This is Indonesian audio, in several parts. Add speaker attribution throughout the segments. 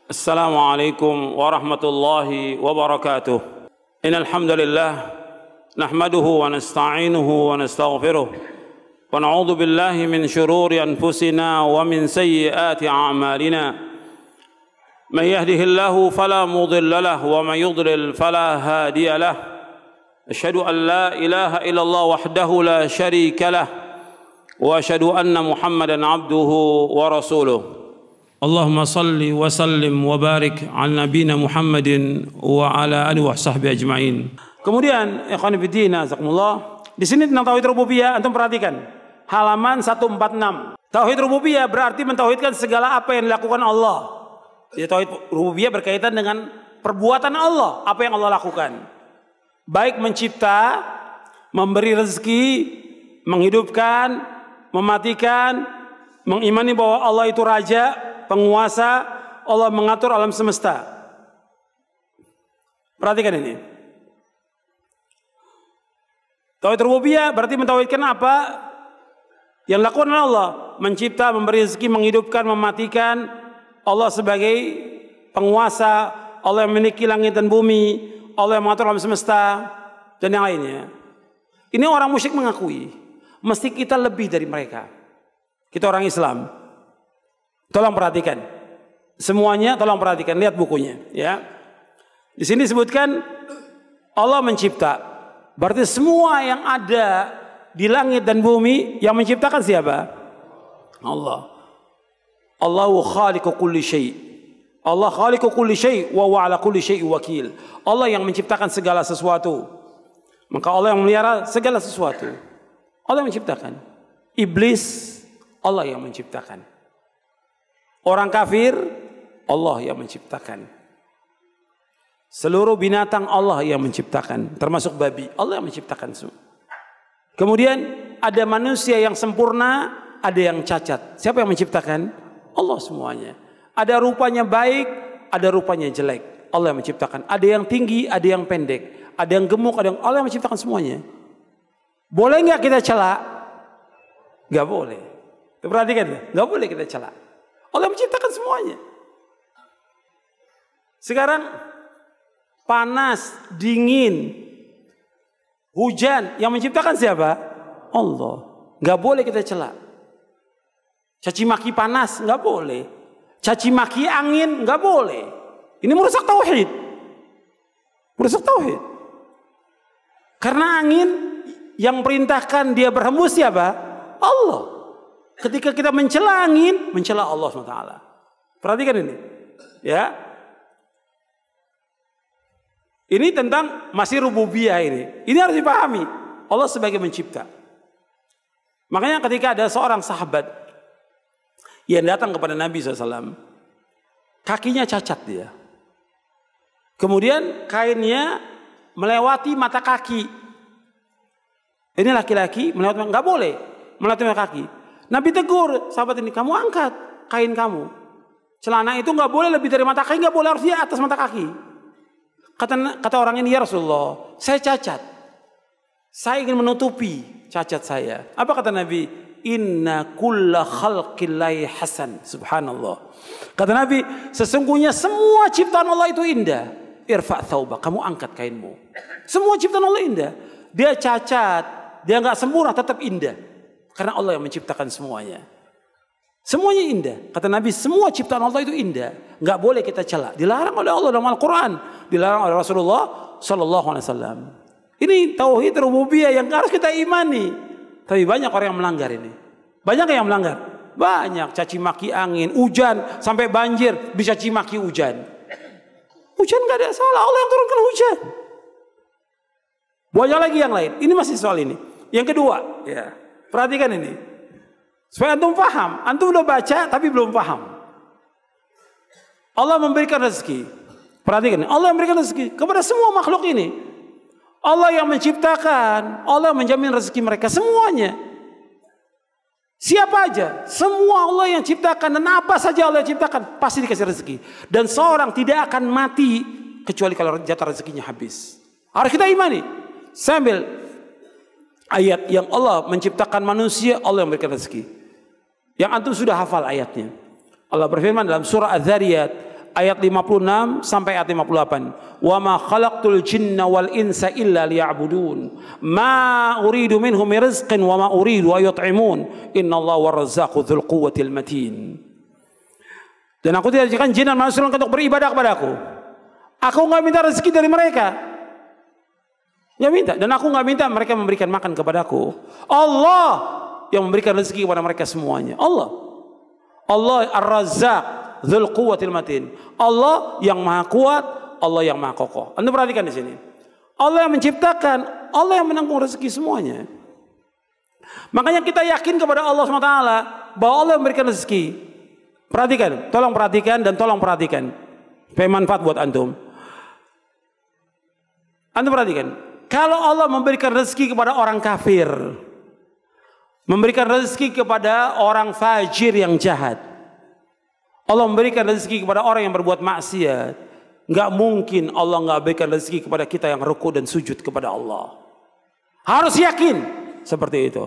Speaker 1: Assalamualaikum warahmatullahi wabarakatuh. Innal hamdalillah nahmaduhu wa nasta'inuhu wa nastaghfiruh wa na'udzu billahi min shururi anfusina wa min sayyiati a'malina. Man yahdihillahu fala mudilla lahu wa man yudlil fala hadiya lahu. Asyhadu an la ilaha illallah wahdahu la syarika lahu wa asyhadu anna Muhammadan abduhu wa rasuluh. Allahumma salli wa sallim wa barik ala nabiyina Muhammadin wa ala alihi wa sahbihi ajma'in. Kemudian ikhwan fillah jazakumullah, di sini tentang tauhid rububiyah antum perhatikan halaman 146. Tauhid rububiyah berarti mentauhidkan segala apa yang dilakukan Allah. Jadi tauhid rububiyah berkaitan dengan perbuatan Allah, apa yang Allah lakukan. Baik mencipta, memberi rezeki, menghidupkan, mematikan, mengimani bahwa Allah itu raja, penguasa, Allah mengatur alam semesta. Perhatikan ini. Tauhid rububiyah berarti mentauhidkan apa yang dilakukan oleh Allah, mencipta, memberi rezeki, menghidupkan, mematikan. Allah sebagai penguasa, Allah yang memiliki langit dan bumi, Allah yang mengatur alam semesta dan yang lainnya. Ini orang musyrik mengakui, mesti kita lebih dari mereka. Kita orang Islam. Tolong perhatikan semuanya, tolong perhatikan, lihat bukunya ya. Di sini disebutkan Allah mencipta, berarti semua yang ada di langit dan bumi yang menciptakan siapa? Allah. Allahu khaliqu kulli syai'. Allah khaliqu kulli syai' wa huwa ala kulli syai'in wakil. Allah yang menciptakan segala sesuatu. Maka Allah yang memelihara segala sesuatu. Allah yang menciptakan. Iblis Allah yang menciptakan. Orang kafir, Allah yang menciptakan. Seluruh binatang Allah yang menciptakan, termasuk babi, Allah yang menciptakan semua. Kemudian ada manusia yang sempurna, ada yang cacat. Siapa yang menciptakan? Allah semuanya. Ada rupanya baik, ada rupanya jelek. Allah yang menciptakan. Ada yang tinggi, ada yang pendek. Ada yang gemuk, ada yang Allah yang menciptakan semuanya. Boleh nggak kita celak? Nggak boleh. Perhatikan, nggak boleh kita celak. Allah menciptakan semuanya. Sekarang panas, dingin, hujan, yang menciptakan siapa? Allah. Nggak boleh kita celak. Caci maki panas nggak boleh. Caci maki angin nggak boleh. Ini merusak tauhid. Merusak tauhid. Karena angin yang perintahkan dia berhembus siapa? Allah. Ketika kita mencela angin, mencela Allah SWT. Perhatikan ini. Ya. Ini tentang masih rububiyah ini. Ini harus dipahami. Allah sebagai mencipta. Makanya ketika ada seorang sahabat yang datang kepada Nabi SAW, kakinya cacat dia. Kemudian kainnya melewati mata kaki. Ini laki-laki melewati, nggak boleh melewati mata kaki. Nabi tegur sahabat ini, kamu angkat kain kamu. Celana itu nggak boleh lebih dari mata kaki, nggak boleh, harus di atas mata kaki. Kata orang ini, ya Rasulullah, saya cacat. Saya ingin menutupi cacat saya. Apa kata Nabi? Inna kulla khalqillahi hasan. Subhanallah. Kata Nabi, sesungguhnya semua ciptaan Allah itu indah. Irfa' thawbak, kamu angkat kainmu. Semua ciptaan Allah indah. Dia cacat, dia nggak sempurna, tetap indah. Karena Allah yang menciptakan semuanya. Semuanya indah. Kata Nabi, semua ciptaan Allah itu indah. Nggak boleh kita celak. Dilarang oleh Allah dalam Al-Quran. Dilarang oleh Rasulullah SAW. Ini tauhid rububiyah yang harus kita imani. Tapi banyak orang yang melanggar ini. Banyak yang melanggar. Banyak. Caci maki angin, hujan, sampai banjir bisa caci maki hujan. Hujan nggak ada salah. Allah yang turunkan hujan. Banyak lagi yang lain. Ini masih soal ini. Yang kedua, ya. Perhatikan ini. Supaya antum paham. Antum udah baca tapi belum paham. Allah memberikan rezeki. Perhatikan ini. Allah memberikan rezeki kepada semua makhluk ini. Allah yang menciptakan. Allah menjamin rezeki mereka semuanya. Siapa aja. Semua Allah yang ciptakan. Dan apa saja Allah yang ciptakan pasti dikasih rezeki. Dan seorang tidak akan mati kecuali kalau jatah rezekinya habis. Harus kita imani. Sambil ayat yang Allah menciptakan manusia, Allah yang memberikan rezeki. Yang antum sudah hafal ayatnya. Allah berfirman dalam surah Az-Zariyat ayat 56 sampai ayat 58. Wa ma khalaqtul jinna wal insa illa liya'budun. Ma uridu minhum rizqin wa ma uridu an yut'imun. Innallaha war-razzaqu dzul quwwatil matin. Dan aku tidak jadikan jin dan manusia untuk beribadah kepadaku. Aku nggak minta rezeki dari mereka. Nggak minta. Dan aku nggak minta mereka memberikan makan kepadaku. Allah yang memberikan rezeki kepada mereka semuanya. Allah Ar-Razzaq dzul quwwatil matin. Allah yang maha kuat, Allah yang maha kokoh. Anda perhatikan di sini. Allah yang menciptakan, Allah yang menanggung rezeki semuanya. Makanya kita yakin kepada Allah SWT bahwa Allah yang memberikan rezeki. Perhatikan, tolong perhatikan dan tolong perhatikan. Supaya manfaat buat antum. Antum perhatikan. Kalau Allah memberikan rezeki kepada orang kafir, memberikan rezeki kepada orang fajir yang jahat, Allah memberikan rezeki kepada orang yang berbuat maksiat, nggak mungkin Allah nggak berikan rezeki kepada kita yang ruku dan sujud kepada Allah. Harus yakin seperti itu.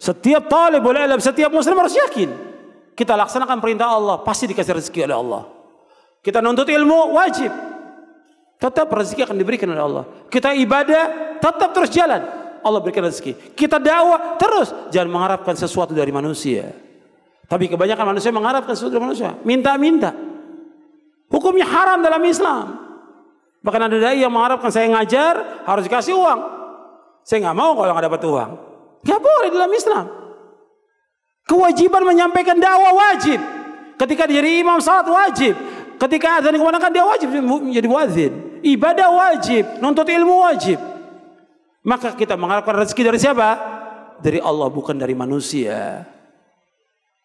Speaker 1: Setiap talibul ilm, setiap muslim harus yakin. Kita laksanakan perintah Allah, pasti dikasih rezeki oleh Allah. Kita nuntut ilmu, wajib. Tetap rezeki akan diberikan oleh Allah. Kita ibadah, tetap terus jalan. Allah berikan rezeki. Kita dakwah, terus. Jangan mengharapkan sesuatu dari manusia. Tapi kebanyakan manusia mengharapkan sesuatu dari manusia. Minta-minta. Hukumnya haram dalam Islam. Bahkan ada dai yang mengharapkan saya ngajar, harus dikasih uang. Saya nggak mau kalau nggak dapat uang. Nggak boleh dalam Islam. Kewajiban menyampaikan dakwah wajib. Ketika dia jadi imam salat wajib. Ketika azan dikumandangkan dia wajib menjadi muadzin. Ibadah wajib, nuntut ilmu wajib. Maka kita mengharapkan rezeki dari siapa? Dari Allah, bukan dari manusia.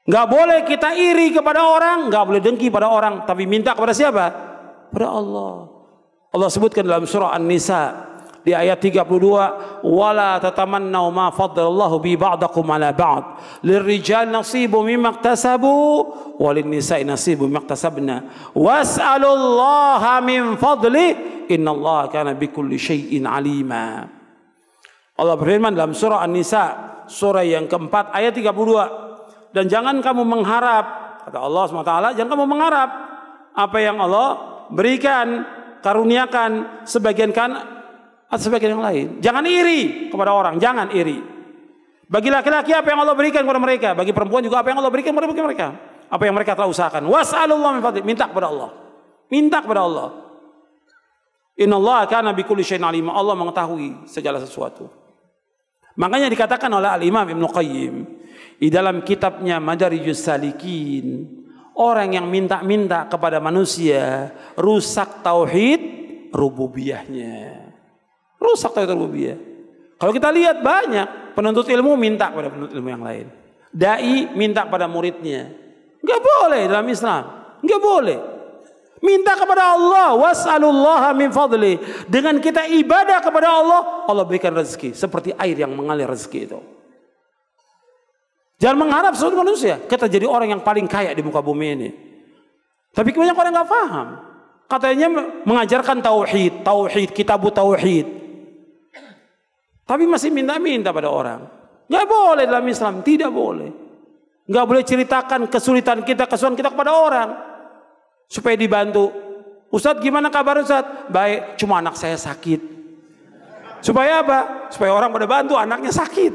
Speaker 1: Nggak boleh kita iri kepada orang, nggak boleh dengki pada orang, tapi minta kepada siapa? Pada Allah. Allah sebutkan dalam surah An-Nisa di ayat 32, wala tatamannau ma faddalallahu bi ba'dakum ala ba'd lirrijal nasibu mimma iktasabu walin nisa'i nasibu mimma iktasabna was'alullaha min fadli innallaha kana bikulli syai'in alima. Allah berfirman dalam surah An-Nisa, surah yang keempat ayat 32, dan jangan kamu mengharap, kata Allah SWT, jangan kamu mengharap apa yang Allah berikan, karuniakan sebagian kan atau sebagian yang lain. Jangan iri kepada orang, jangan iri. Bagi laki-laki apa yang Allah berikan kepada mereka, bagi perempuan juga apa yang Allah berikan kepada mereka, apa yang mereka telah usahakan. Was'alullah min fadli, minta kepada Allah. Minta kepada Allah. Innallaha kana bikulli syai'in alim. Allah mengetahui segala sesuatu. Makanya dikatakan oleh Al-Imam Ibnu Qayyim di dalam kitabnya Madarijus Salikin, orang yang minta-minta kepada manusia rusak tauhid rububiyahnya. Rusak tauhid rububiyah. Kalau kita lihat banyak penuntut ilmu minta kepada penuntut ilmu yang lain. Dai minta pada muridnya. Enggak boleh dalam Islam. Enggak boleh. Minta kepada Allah, was'alullaha min fadli. Dengan kita ibadah kepada Allah, Allah berikan rezeki seperti air yang mengalir rezeki itu. Jangan mengharap sesuatu manusia. Kita jadi orang yang paling kaya di muka bumi ini. Tapi kebanyakan orang enggak paham. Katanya mengajarkan tauhid, kitabut tauhid. Tapi masih minta-minta pada orang. Nggak boleh dalam Islam, tidak boleh. Nggak boleh ceritakan kesulitan kita, kesulitan kita kepada orang supaya dibantu. Ustadz gimana kabar Ustadz? Baik, cuma anak saya sakit. Supaya apa? Supaya orang pada bantu, anaknya sakit.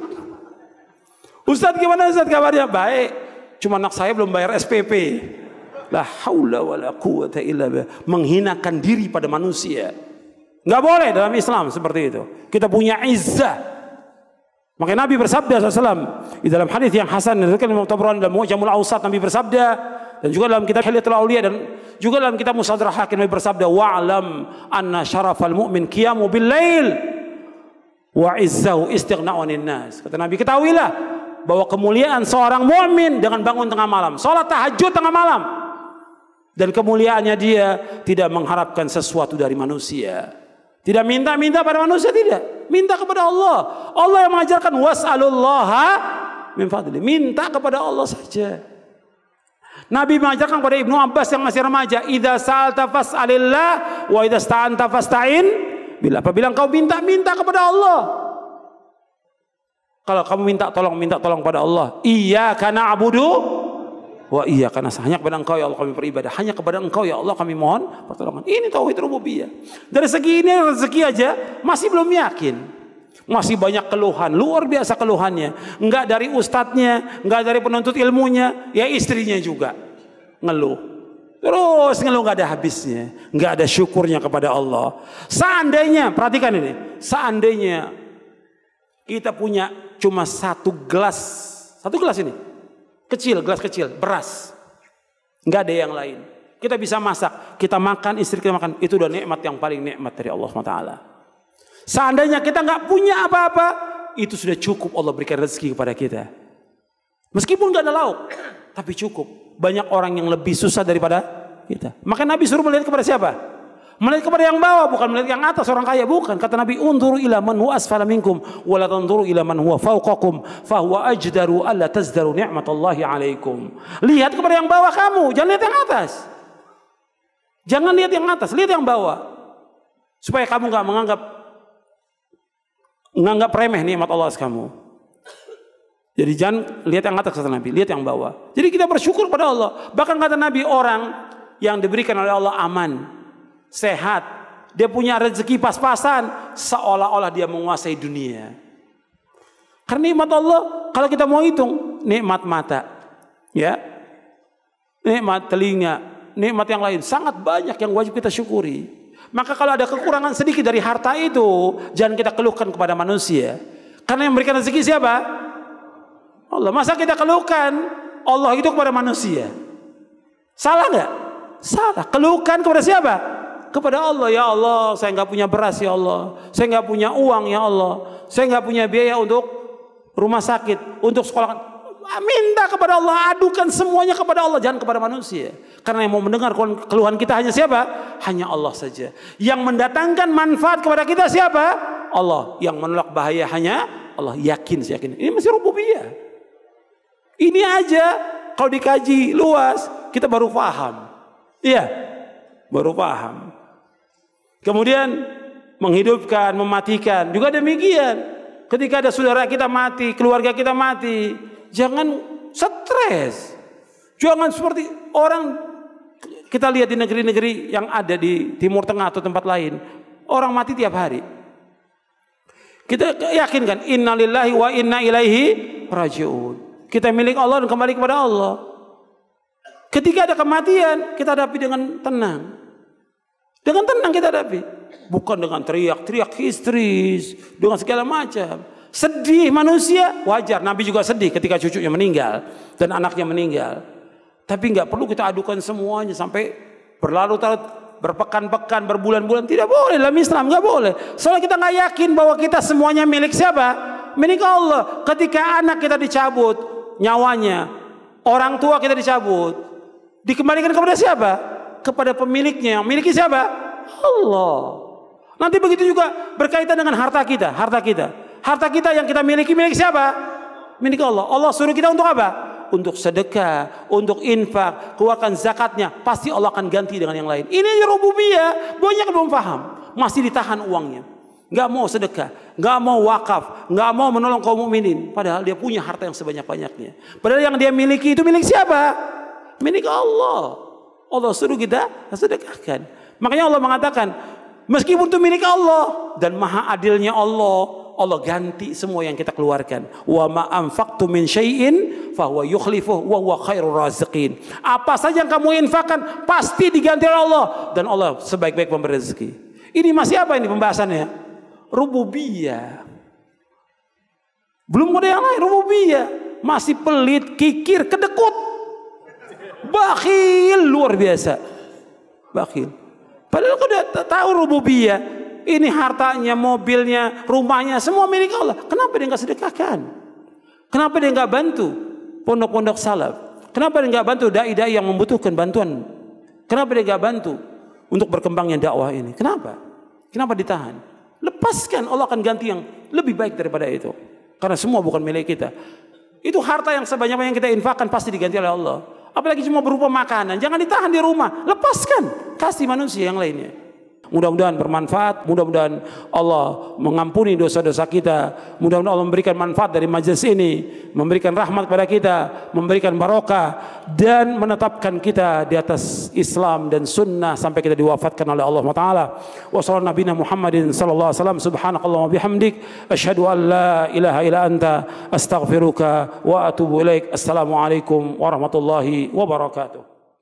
Speaker 1: Ustadz gimana Ustadz kabarnya? Baik, cuma anak saya belum bayar SPP. La haula wala quwwata illa billah. Menghinakan diri pada manusia. Nggak boleh dalam Islam seperti itu. Kita punya izzah. Makanya Nabi bersabda SAW di dalam hadis yang hasan diriwayatkan Imam Tabrani dalam Mu'jamul Awsat, Nabi bersabda, dan juga dalam kitab Hilyatul Auliya dan juga dalam kitab Mustadrak Hakim, Nabi bersabda, wa'lam anna syarafal mu'min qiyamu bil lail wa izzahu istighna'u 'anil nas. Kata Nabi, ketahuilah bahwa kemuliaan seorang mukmin dengan bangun tengah malam, salat tahajud tengah malam, dan kemuliaannya dia tidak mengharapkan sesuatu dari manusia. Tidak minta-minta pada manusia, tidak. Minta kepada Allah. Allah yang mengajarkan was'alullaha min fadli. Minta kepada Allah saja. Nabi mengajarkan kepada Ibnu Abbas yang masih remaja, idza sa'alta fas'alillah wa idza sta'anta fasta'in billah. Apabila engkau minta kepada Allah. Kalau kamu minta tolong pada Allah. Iyyaka na'budu wa iyyaka nasta'in. Hanya kepada Engkau ya Allah kami beribadah. Hanya kepada Engkau ya Allah kami mohon pertolongan. Ini tauhid rububiyah. Dari segi ini rezeki aja masih belum yakin. Masih banyak keluhan, luar biasa keluhannya. Enggak dari ustadznya, enggak dari penuntut ilmunya, ya istrinya juga ngeluh. Terus ngeluh nggak ada habisnya, nggak ada syukurnya kepada Allah. Seandainya, perhatikan ini, seandainya kita punya cuma satu gelas ini, kecil, gelas kecil, beras, nggak ada yang lain. Kita bisa masak, kita makan, istri kita makan, itu udah nikmat yang paling nikmat dari Allah SWT. Seandainya kita nggak punya apa-apa, itu sudah cukup Allah berikan rezeki kepada kita. Meskipun nggak ada lauk, tapi cukup. Banyak orang yang lebih susah daripada kita. Maka Nabi suruh melihat kepada siapa? Melihat kepada yang bawah, bukan melihat yang atas orang kaya, bukan. Kata Nabi, "Unzuru ila man huwa asfala minkum wa la tanzuru ila man huwa fawqakum fa huwa ajdaru alla tazdaru ni'matallahi 'alaikum." Lihat kepada yang bawah kamu, jangan lihat yang atas. Jangan lihat yang atas, lihat yang bawah. Supaya kamu enggak menganggap remeh nikmat Allah kamu. Jadi jangan lihat yang atas, kata Nabi, lihat yang bawah. Jadi kita bersyukur pada Allah. Bahkan kata Nabi, orang yang diberikan oleh Allah aman, sehat, dia punya rezeki pas-pasan, seolah-olah dia menguasai dunia. Karena nikmat Allah, kalau kita mau hitung, nikmat mata, ya, nikmat telinga, nikmat yang lain, sangat banyak yang wajib kita syukuri. Maka kalau ada kekurangan sedikit dari harta itu, jangan kita keluhkan kepada manusia. Karena yang memberikan rezeki siapa? Allah. Masa kita keluhkan Allah itu kepada manusia? Salah nggak? Salah. Keluhkan kepada siapa? Kepada Allah. Ya Allah, saya nggak punya beras ya Allah. Saya nggak punya uang ya Allah. Saya nggak punya biaya untuk rumah sakit, untuk sekolah. Minta kepada Allah, adukan semuanya kepada Allah, jangan kepada manusia. Karena yang mau mendengar keluhan kita hanya siapa? Hanya Allah saja. Yang mendatangkan manfaat kepada kita siapa? Allah. Yang menolak bahaya hanya Allah. Yakin, saya yakin. Ini masih rububiyah. Ini aja kalau dikaji luas kita baru paham. Iya, baru paham. Kemudian menghidupkan, mematikan juga demikian. Ketika ada saudara kita mati, keluarga kita mati, jangan stres. Jangan seperti orang kita lihat di negeri-negeri yang ada di Timur Tengah atau tempat lain, orang mati tiap hari. Kita yakinkan innalillahi wa inna ilaihi raji'un. Kita milik Allah dan kembali kepada Allah. Ketika ada kematian, kita hadapi dengan tenang. Dengan tenang kita hadapi. Bukan dengan teriak-teriak histeris, dengan segala macam. Sedih manusia, wajar. Nabi juga sedih ketika cucunya meninggal dan anaknya meninggal. Tapi nggak perlu kita adukan semuanya sampai berlarut-larut, berpekan-pekan, berbulan-bulan. Tidak boleh dalam Islam, nggak boleh. Soalnya kita nggak yakin bahwa kita semuanya milik siapa? Milik Allah. Ketika anak kita dicabut nyawanya, orang tua kita dicabut, dikembalikan kepada siapa? Kepada pemiliknya. Yang miliki siapa? Allah. Nanti begitu juga berkaitan dengan harta kita. Harta kita yang kita miliki, milik siapa? Milik Allah. Allah suruh kita untuk apa? Untuk sedekah, untuk infak, keluarkan zakatnya. Pasti Allah akan ganti dengan yang lain. Ini rububiyah. Banyak yang belum paham. Masih ditahan uangnya. Nggak mau sedekah, nggak mau wakaf, nggak mau menolong kaum mukminin. Padahal dia punya harta yang sebanyak-banyaknya. Padahal yang dia miliki itu milik siapa? Milik Allah. Allah suruh kita sedekahkan. Makanya Allah mengatakan, meskipun itu milik Allah dan maha adilnya Allah, Allah ganti semua yang kita keluarkan. Wa ma anfaqtu min syai'in fa huwa yukhlifuh wa huwa khairur raziqin. Apa saja yang kamu infakkan pasti diganti oleh Allah dan Allah sebaik-baik pemberi rezeki. Ini masih apa ini pembahasannya? Rububiyah. Belum ada yang lain, rububiyah. Masih pelit, kikir, kedekut, bakhil, luar biasa. Bakhil. Padahal kau udah tahu rububiyah. Ini hartanya, mobilnya, rumahnya, semua milik Allah. Kenapa dia nggak sedekahkan? Kenapa dia nggak bantu pondok-pondok salaf? Kenapa dia nggak bantu dai-dai yang membutuhkan bantuan? Kenapa dia nggak bantu untuk berkembangnya dakwah ini? Kenapa? Kenapa ditahan? Lepaskan, Allah akan ganti yang lebih baik daripada itu. Karena semua bukan milik kita. Itu harta yang sebanyak yang kita infakkan pasti diganti oleh Allah. Apalagi cuma berupa makanan, jangan ditahan di rumah. Lepaskan, kasih manusia yang lainnya. Mudah-mudahan bermanfaat, mudah-mudahan Allah mengampuni dosa-dosa kita, mudah-mudahan Allah memberikan manfaat dari majelis ini, memberikan rahmat pada kita, memberikan barokah, dan menetapkan kita di atas Islam dan sunnah sampai kita diwafatkan oleh Allah Ta'ala. Wa sallallahu nabiyana Muhammadin sallallahu alaihi wasallam. Subhanakallah wa bihamdik, asyhadu an la ilaha illa anta, astaghfiruka wa atubu ilaik. Assalamualaikum warahmatullahi wabarakatuh.